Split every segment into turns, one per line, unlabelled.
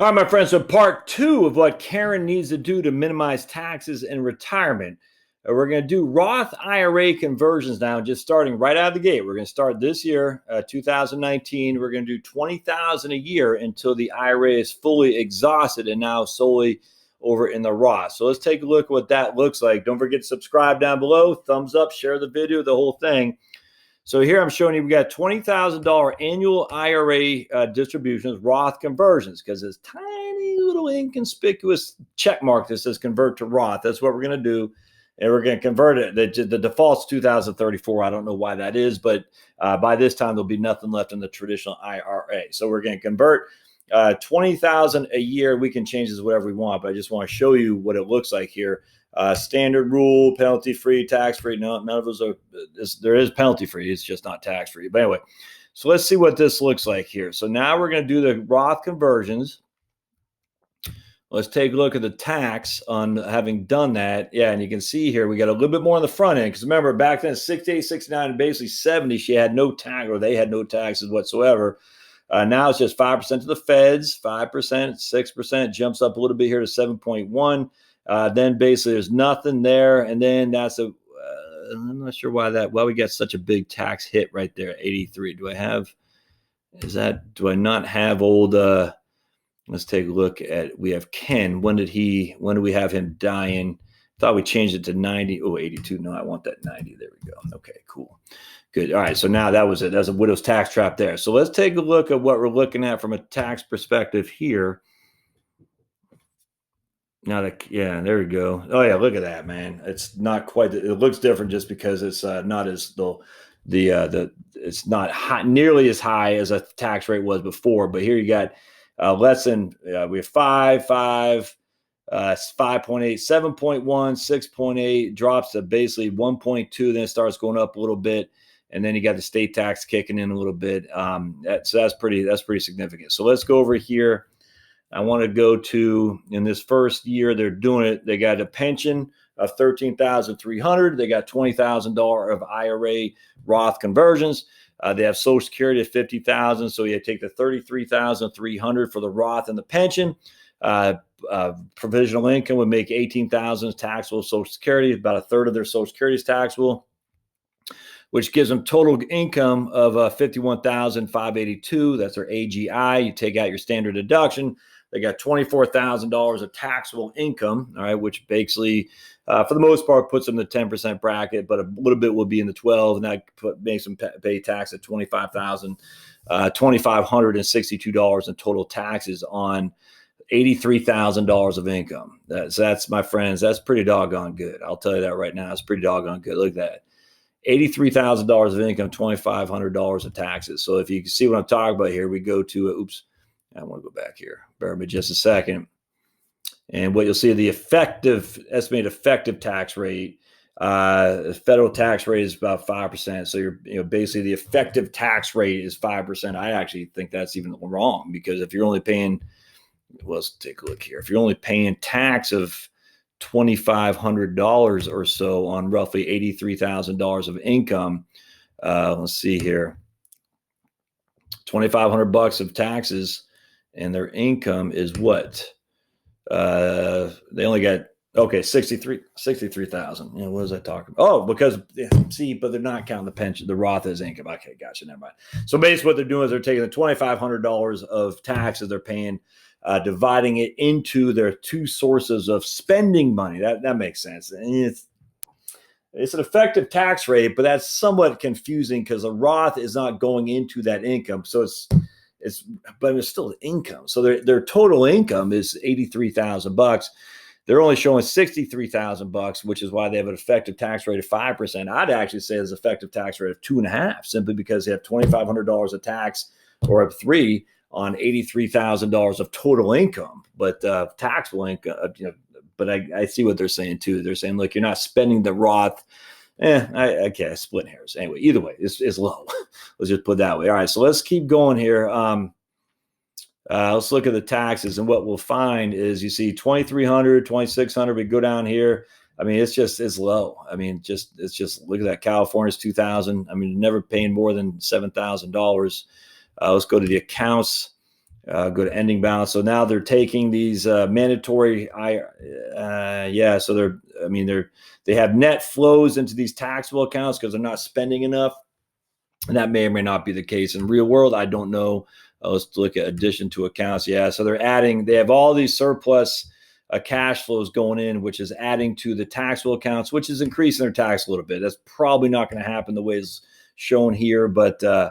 All right, my friends, so part two of what Karen needs to do to minimize taxes in retirement. We're going to do Roth IRA conversions now, just starting right out of the gate. We're going to start this year, 2019. We're going to do $20,000 a year until the IRA is fully exhausted and now solely over in the Roth. So let's take a look at what that looks like. Don't forget to subscribe down below, thumbs up, share the video, the whole thing. So here I'm showing you we got $20,000 annual IRA distributions, Roth conversions, because it's tiny little inconspicuous check mark that says convert to Roth. That's what we're going to do. And we're going to convert it. The default's 2034. I don't know why that is, but by this time, there'll be nothing left in the traditional IRA. So we're going to convert $20,000 a year. We can change this whatever we want, but I just want to show you what it looks like here. Standard rule, penalty free, tax free. No, none of those are. There is penalty free. It's just not tax free. But anyway, so let's see what this looks like here. So now we're going to do the Roth conversions. Let's take a look at the tax on having done that. Yeah, and you can see here we got a little bit more on the front end because remember back then 68, 69, and basically 70, she had no tax or they had no taxes whatsoever. Now it's just 5% to the feds, 5%, 6%, jumps up a little bit here to 7.1. Then basically there's nothing there. And then that's I'm not sure why we got such a big tax hit right there, 83. Do I not have old, let's take a look at, we have Ken. When did we have him dying? Thought we changed it to 90. Oh, 82. No, I want that 90. There we go. Okay, cool. Good. All right. So now that was it. That's a widow's tax trap there. So let's take a look at what we're looking at from a tax perspective here. Now yeah, there we go. Oh yeah, look at that, man. It's not quite. It looks different just because it's not as it's not high, nearly as high as a tax rate was before. But here you got less than we have 5.8, 7.1, 6.8 drops to basically 1.2. Then it starts going up a little bit, and then you got the state tax kicking in a little bit. So that's pretty significant. So let's go over here. I want to go to, in this first year they're doing it, they got a pension of $13,300. They got $20,000 of IRA Roth conversions. They have Social Security at $50,000. So you take the $33,300 for the Roth and the pension. Provisional income would make $18,000 taxable. Social Security, about a third of their Social Security is taxable, which gives them total income of $51,582. That's their AGI. You take out your standard deduction. They got $24,000 of taxable income, all right, which basically, for the most part, puts them in the 10% bracket, but a little bit will be in the 12, and that makes them pay tax at $2,562 in total taxes on $83,000 of income. That's, my friends, that's pretty doggone good. I'll tell you that right now. It's pretty doggone good. Look at that. $83,000 of income, $2,500 of taxes. So if you can see what I'm talking about here, we go to, I want to go back here. Bear with me just a second. And what you'll see, the estimated effective tax rate, federal tax rate is about 5%. So you're basically the effective tax rate is 5%. I actually think that's even wrong because if you're only paying, well, let's take a look here. If you're only paying tax of $2,500 or so on roughly $83,000 of income. Let's see here, $2,500 of taxes, and their income is what? They only got 63,000. You know, what was I talking about? Oh, because see, but they're not counting the pension, the Roth as income. Okay, gotcha. Never mind. So basically, what they're doing is they're taking the $2,500 of taxes they're paying. Dividing it into their two sources of spending money. That makes sense. And it's an effective tax rate, but that's somewhat confusing because a Roth is not going into that income. So but it's still income. So their total income is $83,000. They're only showing $63,000, which is why they have an effective tax rate of 5%. I'd actually say it's an effective tax rate of 2.5%, simply because they have $2,500 of tax or up 3% on $83,000 of total income, but taxable income. But I see what they're saying too. They're saying, look, you're not spending the Roth. I split hairs. Anyway, either way, it's low. Let's just put it that way. All right, so let's keep going here. Let's look at the taxes, and what we'll find is you see 2,300, 2,600. We go down here. I mean, it's low. I mean, it's just look at that. California's 2,000. I mean, never paying more than $7,000. Let's go to the accounts. Go to ending balance. So now they're taking these mandatory. So they have net flows into these taxable accounts because they're not spending enough, and that may or may not be the case in real world. I don't know. Let's look at addition to accounts. Yeah, so they have all these surplus cash flows going in, which is adding to the taxable accounts, which is increasing their tax a little bit. That's probably not going to happen the way it's shown here, but I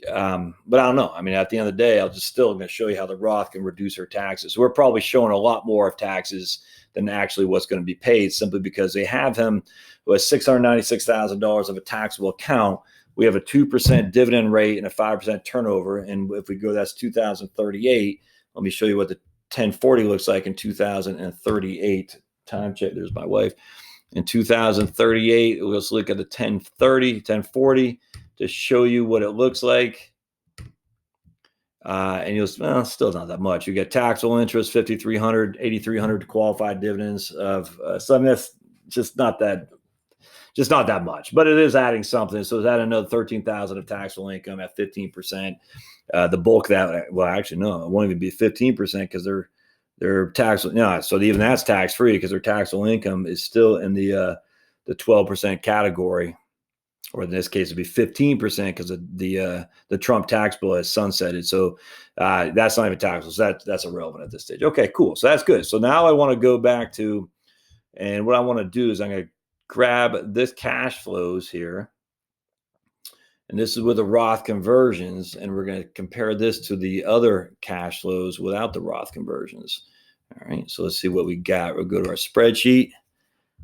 don't know. I mean, at the end of the day, I'm just still going to show you how the Roth can reduce her taxes. So we're probably showing a lot more of taxes than actually what's going to be paid, simply because they have him with $696,000 of a taxable account. We have a 2% dividend rate and a 5% turnover. And if we go, that's 2038. Let me show you what the 1040 looks like in 2038. Time check. There's my wife. In 2038, let's look at the 1040 to show you what it looks like. And you'll, still not that much. You get taxable interest, 5,300, 8,300 qualified dividends of something that's just not that much, but it is adding something. So it's adding another 13,000 of taxable income at 15%. The bulk of that, well, actually, no, it won't even be 15% because they're taxable. No, so even that's tax free because their taxable income is still in the 12% category, or in this case, it'd be 15% because the Trump tax bill has sunsetted. So that's not even taxable. So that's irrelevant at this stage. Okay, cool. So that's good. So now I want to go back to, and what I want to do is I'm going to grab this cash flows here. And this is with the Roth conversions. And we're going to compare this to the other cash flows without the Roth conversions. All right. So let's see what we got. We'll go to our spreadsheet.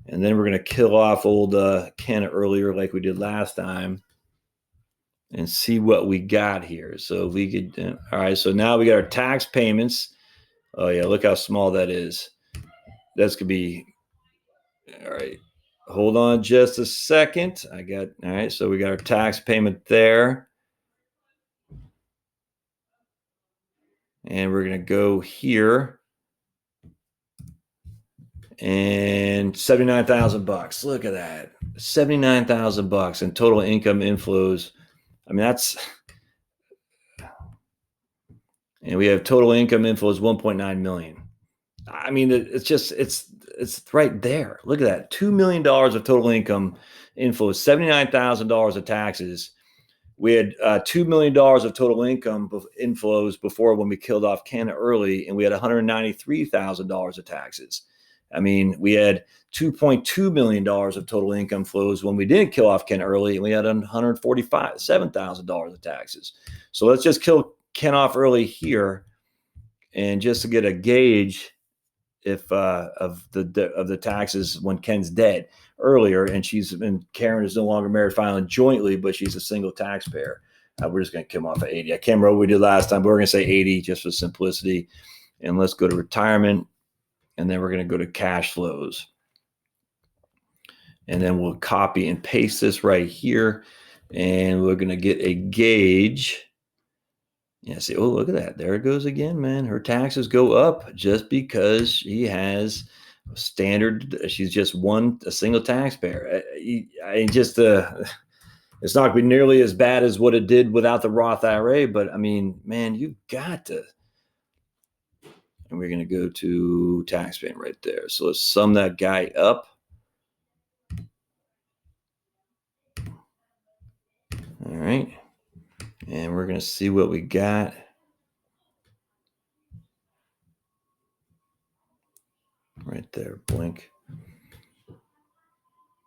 And then we're going to kill off old Ken earlier like we did last time and see what we got here. So if we could, all right. So now we got our tax payments. Oh, yeah. Look how small that is. That's going to be, all right. Hold on just a second. All right. So we got our tax payment there. And we're going to go here. And $79,000. Look at that. $79,000 in total income inflows. I mean, and we have total income inflows 1.9 million. I mean, it's right there. Look at that. $2 million of total income inflows, $79,000 of taxes. We had $2 million of total income inflows before when we killed off Canada early, and we had $193,000 of taxes. I mean, we had $2.2 million of total income flows when we didn't kill off Ken early, and we had $147,000 of taxes. So let's just kill Ken off early here, and just to get a gauge if of the taxes when Ken's dead earlier, and Karen is no longer married filing jointly, but she's a single taxpayer. We're just going to come off at 80. I can't remember what we did last time, but we're going to say 80 just for simplicity. And let's go to retirement. And then we're going to go to cash flows. And then we'll copy and paste this right here. And we're going to get a gauge. Yeah, see, oh, look at that. There it goes again, man. Her taxes go up just because she has she's just a single taxpayer. It's not going to be nearly as bad as what it did without the Roth IRA. But I mean, man, you've got to. And we're going to go to tax payment right there. So let's sum that guy up. All right. And we're going to see what we got. Right there, blink.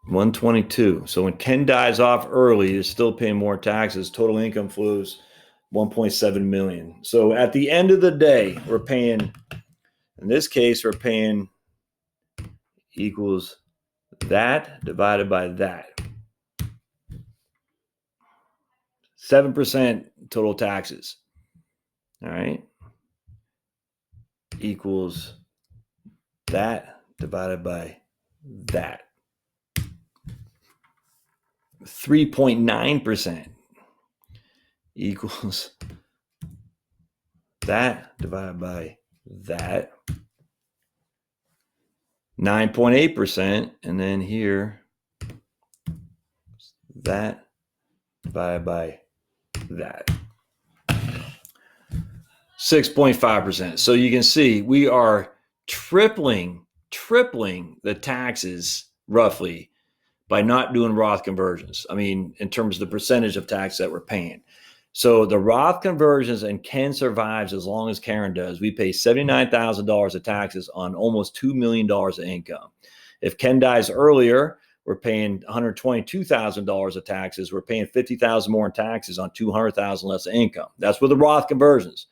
122. So when Ken dies off early, he's still paying more taxes. Total income flows 1.7 million. So at the end of the day, we're paying, in this case, we're paying equals that divided by that. 7% total taxes. All right. Equals that divided by that. 3.9% equals that divided by that. 9.8%. And then here, that divided by that. 6.5%. So you can see we are tripling the taxes roughly by not doing Roth conversions. I mean, in terms of the percentage of tax that we're paying. So the Roth conversions, and Ken survives as long as Karen does. We pay $79,000 of taxes on almost $2 million of income. If Ken dies earlier, we're paying $122,000 of taxes. We're paying $50,000 more in taxes on $200,000 less of income. That's with the Roth conversions.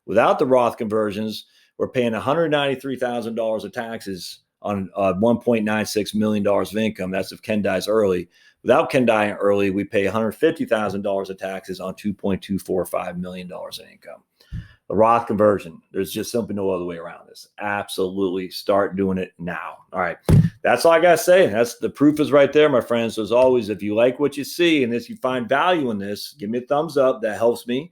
Without the Roth conversions, we're paying $193,000 of taxes on $1.96 million of income. That's if Ken dies early. Without Ken dying early, we pay $150,000 of taxes on $2.245 million in income. The Roth conversion, there's just simply no other way around this. Absolutely start doing it now. All right. That's all I got to say. That's the proof is right there, my friends. So as always, if you like what you see and if you find value in this, give me a thumbs up. That helps me.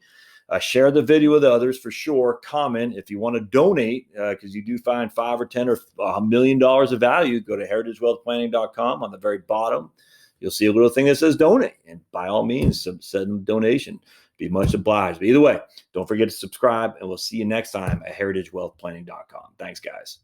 Share the video with others for sure. Comment if you want to donate, because you do find 5 or 10 or $1 million of value. Go to heritagewealthplanning.com. On the very bottom, you'll see a little thing that says donate. And by all means, send a donation. Be much obliged. But either way, don't forget to subscribe, and we'll see you next time at heritagewealthplanning.com. Thanks, guys.